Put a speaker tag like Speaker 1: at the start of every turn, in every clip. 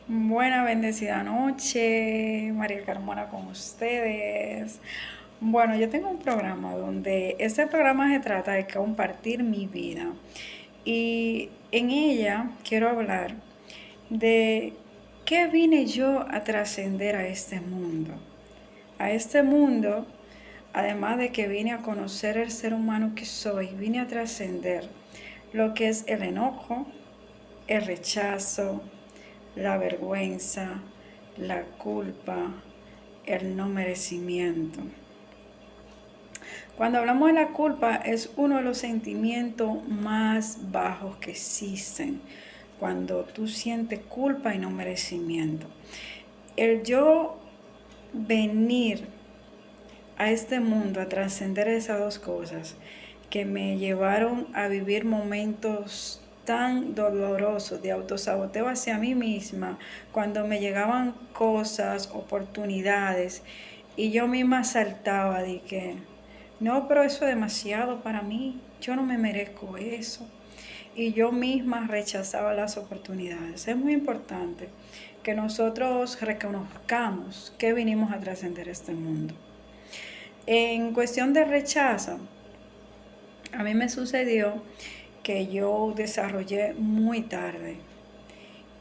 Speaker 1: Buena bendecida noche, María Carmona con ustedes. Bueno, yo tengo un programa donde este programa se trata de compartir mi vida y en ella quiero hablar de qué vine yo a trascender a este mundo. A este mundo, además de que vine a conocer el ser humano que soy, vine a trascender lo que es el enojo, el rechazo, la vergüenza, la culpa, el no merecimiento. Cuando hablamos de la culpa es uno de los sentimientos más bajos que existen. Cuando tú sientes culpa y no merecimiento. El yo venir a este mundo a trascender esas dos cosas que me llevaron a vivir momentos tan dolorosos de autosaboteo hacia mí misma, cuando me llegaban cosas, oportunidades, y yo misma saltaba de que, no, pero eso es demasiado para mí, yo no me merezco eso. Y yo misma rechazaba las oportunidades. Es muy importante que nosotros reconozcamos que vinimos a trascender este mundo. En cuestión de rechazo, a mí me sucedió que yo desarrollé muy tarde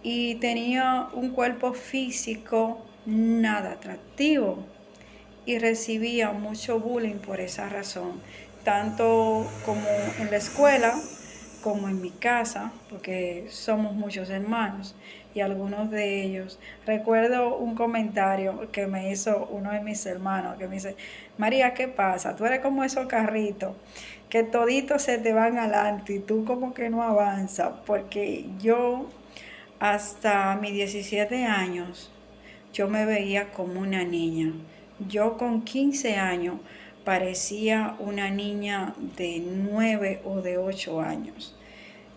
Speaker 1: y tenía un cuerpo físico nada atractivo y recibía mucho bullying por esa razón, tanto como en la escuela como en mi casa, porque somos muchos hermanos y algunos de ellos. Recuerdo un comentario que me hizo uno de mis hermanos, que me dice, María, ¿qué pasa? Tú eres como esos carritos que toditos se te van adelante y tú como que no avanzas, porque yo hasta mis 17 años yo me veía como una niña. Yo con 15 años parecía una niña de 9 o de 8 años.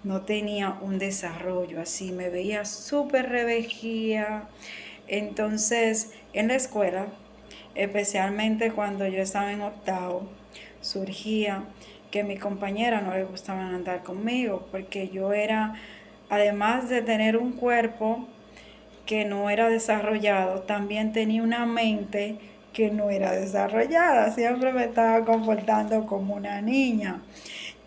Speaker 1: No tenía un desarrollo así, me veía súper revejía. Entonces, en la escuela, especialmente cuando yo estaba en octavo, surgía que a mi compañera no le gustaban andar conmigo porque yo era, además de tener un cuerpo que no era desarrollado, también tenía una mente que no era desarrollada. Siempre me estaba comportando como una niña.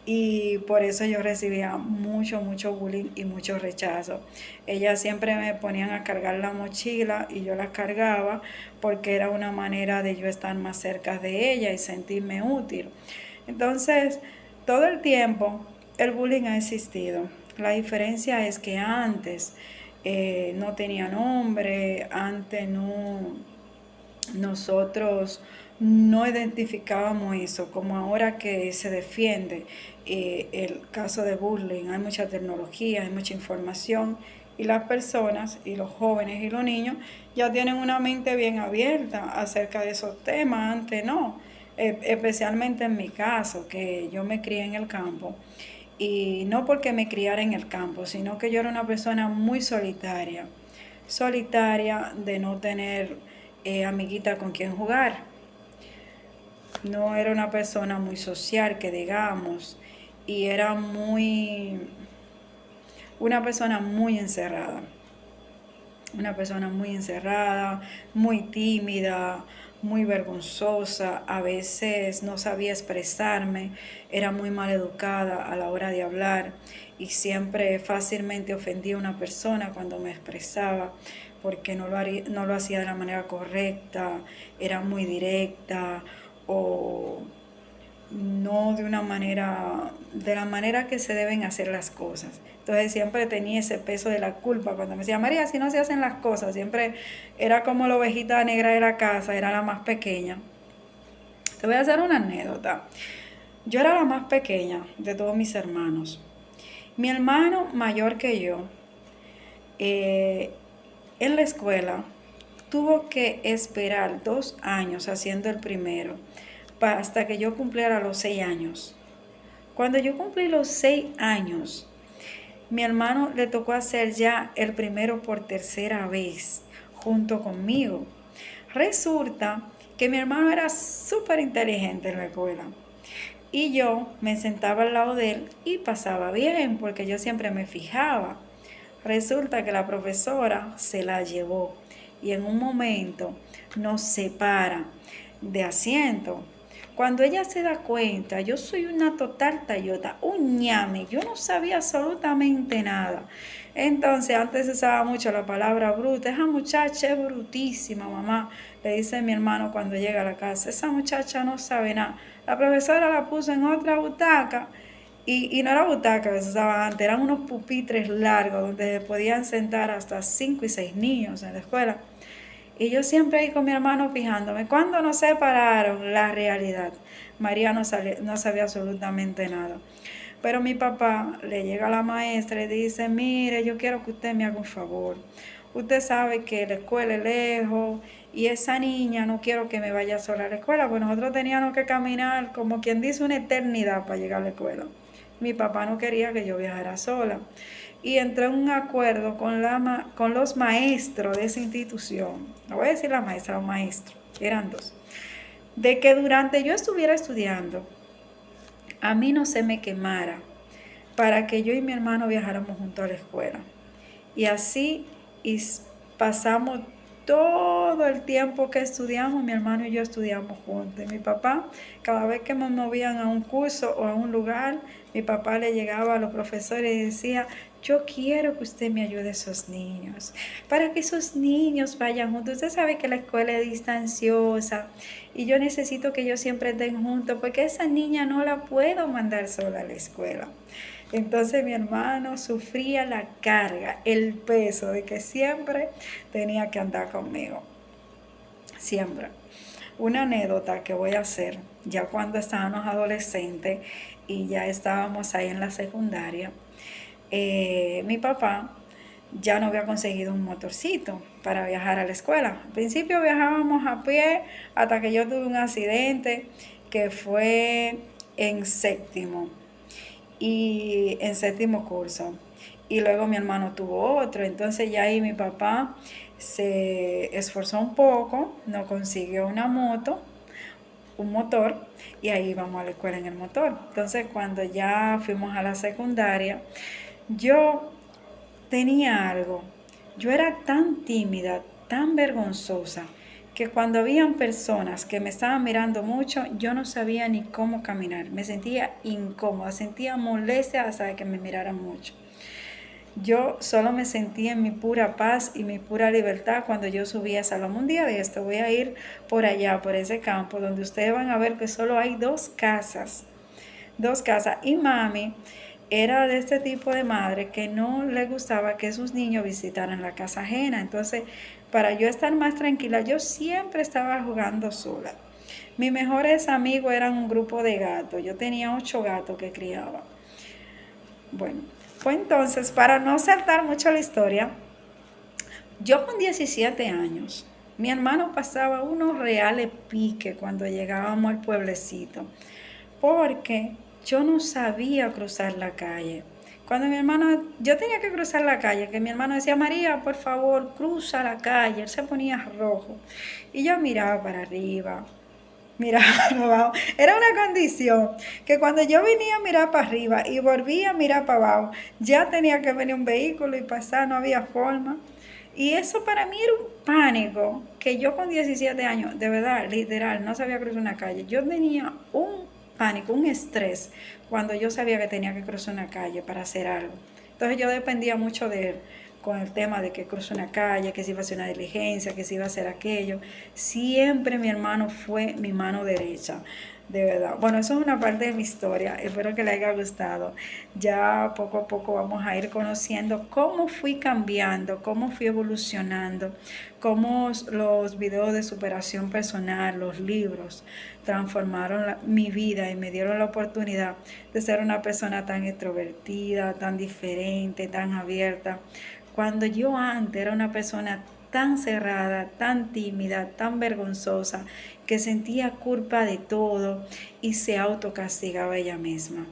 Speaker 1: Y por eso yo recibía mucho bullying y mucho rechazo. Ellas siempre me ponían a cargar la mochila y yo la cargaba porque era una manera de yo estar más cerca de ella y sentirme útil. Entonces, todo el tiempo el bullying ha existido. La diferencia es que antes no tenía nombre, antes no, nosotros no identificábamos eso, como ahora que se defiende el caso de bullying, hay mucha tecnología, hay mucha información y las personas y los jóvenes y los niños ya tienen una mente bien abierta acerca de esos temas, antes no, especialmente en mi caso, que yo me crié en el campo y no porque me criara en el campo, sino que yo era una persona muy solitaria, solitaria de no tener amiguita con quien jugar. No era una persona muy social, que digamos, y era una persona muy encerrada. Una persona muy encerrada, muy tímida, muy vergonzosa, a veces no sabía expresarme, era muy mal educada a la hora de hablar y siempre fácilmente ofendía a una persona cuando me expresaba porque no lo hacía de la manera correcta, era muy directa o no de una manera, de la manera que se deben hacer las cosas. Entonces siempre tenía ese peso de la culpa. Cuando me decía, María, si no se hacen las cosas, siempre era como la ovejita negra de la casa, era la más pequeña. Te voy a hacer una anécdota. Yo era la más pequeña de todos mis hermanos. Mi hermano mayor que yo, eh, en la escuela, tuvo que esperar 2 años haciendo el primero hasta que yo cumpliera los 6 años. Cuando yo cumplí los 6 años, mi hermano le tocó hacer ya el primero por tercera vez junto conmigo. Resulta que mi hermano era súper inteligente en la escuela y yo me sentaba al lado de él y pasaba bien porque yo siempre me fijaba. Resulta que la profesora se la llevó y en un momento nos separa de asiento. Cuando ella se da cuenta, yo soy una total tallota, un ñame, yo no sabía absolutamente nada. Entonces, antes se usaba mucho la palabra bruta. Esa muchacha es brutísima, mamá, le dice mi hermano cuando llega a la casa. Esa muchacha no sabe nada. La profesora la puso en otra butaca y no era butaca que se usaba antes, eran unos pupitres largos donde se podían sentar hasta 5 y 6 niños en la escuela. Y yo siempre ahí con mi hermano fijándome. Cuando nos separaron, la realidad. María no sabía absolutamente nada. Pero mi papá le llega a la maestra y dice, mire, yo quiero que usted me haga un favor. Usted sabe que la escuela es lejos y esa niña no quiero que me vaya sola a la escuela, pues nosotros teníamos que caminar como quien dice una eternidad para llegar a la escuela. Mi papá no quería que yo viajara sola y entré en un acuerdo con los maestros de esa institución. No voy a decir la maestra, los maestros, eran dos, de que durante yo estuviera estudiando, a mí no se me quemara para que yo y mi hermano viajáramos juntos a la escuela. Y así pasamos todo el tiempo que estudiamos, mi hermano y yo estudiamos juntos. Y mi papá, cada vez que nos movían a un curso o a un lugar, mi papá le llegaba a los profesores y decía, yo quiero que usted me ayude a esos niños, para que esos niños vayan juntos. Usted sabe que la escuela es distanciosa y yo necesito que ellos siempre estén juntos, porque esa niña no la puedo mandar sola a la escuela. Entonces mi hermano sufría la carga, el peso de que siempre tenía que andar conmigo. Siempre. Una anécdota que voy a hacer, ya cuando estábamos adolescentes y ya estábamos ahí en la secundaria, mi papá ya no había conseguido un motorcito para viajar a la escuela. Al principio viajábamos a pie hasta que yo tuve un accidente que fue en séptimo curso. Y luego mi hermano tuvo otro. Entonces ya ahí mi papá se esforzó un poco, nos consiguió una moto, un motor, y ahí íbamos a la escuela en el motor. Entonces cuando ya fuimos a la secundaria, yo tenía algo. Yo era tan tímida, tan vergonzosa, que cuando habían personas que me estaban mirando mucho, yo no sabía ni cómo caminar. Me sentía incómoda, sentía molestia hasta de que me miraran mucho. Yo solo me sentía en mi pura paz y mi pura libertad cuando yo subía a Salón. Un día de esto voy a ir por allá, por ese campo, donde ustedes van a ver que solo hay dos casas. Y mami era de este tipo de madre que no le gustaba que sus niños visitaran la casa ajena. Entonces, para yo estar más tranquila, yo siempre estaba jugando sola. Mis mejores amigos eran un grupo de gatos. Yo tenía 8 gatos que criaba. Bueno, pues entonces, para no saltar mucho la historia, yo con 17 años, mi hermano pasaba unos reales piques cuando llegábamos al pueblecito, porque yo no sabía cruzar la calle. Cuando yo tenía que cruzar la calle, que mi hermano decía, María, por favor, cruza la calle, él se ponía rojo. Y yo miraba para arriba, miraba para abajo. Era una condición que cuando yo venía a mirar para arriba y volvía a mirar para abajo, ya tenía que venir un vehículo y pasar, no había forma. Y eso para mí era un pánico, que yo con 17 años, de verdad, literal, no sabía cruzar una calle. Yo tenía un pánico, un estrés, cuando yo sabía que tenía que cruzar una calle para hacer algo. Entonces yo dependía mucho de él con el tema de que cruzo una calle, que si iba a hacer una diligencia, que si iba a hacer aquello. Siempre mi hermano fue mi mano derecha, de verdad. Bueno, eso es una parte de mi historia, espero que le haya gustado. Ya poco a poco vamos a ir conociendo cómo fui cambiando, cómo fui evolucionando, cómo los videos de superación personal, los libros, transformaron mi vida y me dieron la oportunidad de ser una persona tan extrovertida, tan diferente, tan abierta. Cuando yo antes era una persona tan cerrada, tan tímida, tan vergonzosa, que sentía culpa de todo y se autocastigaba ella misma.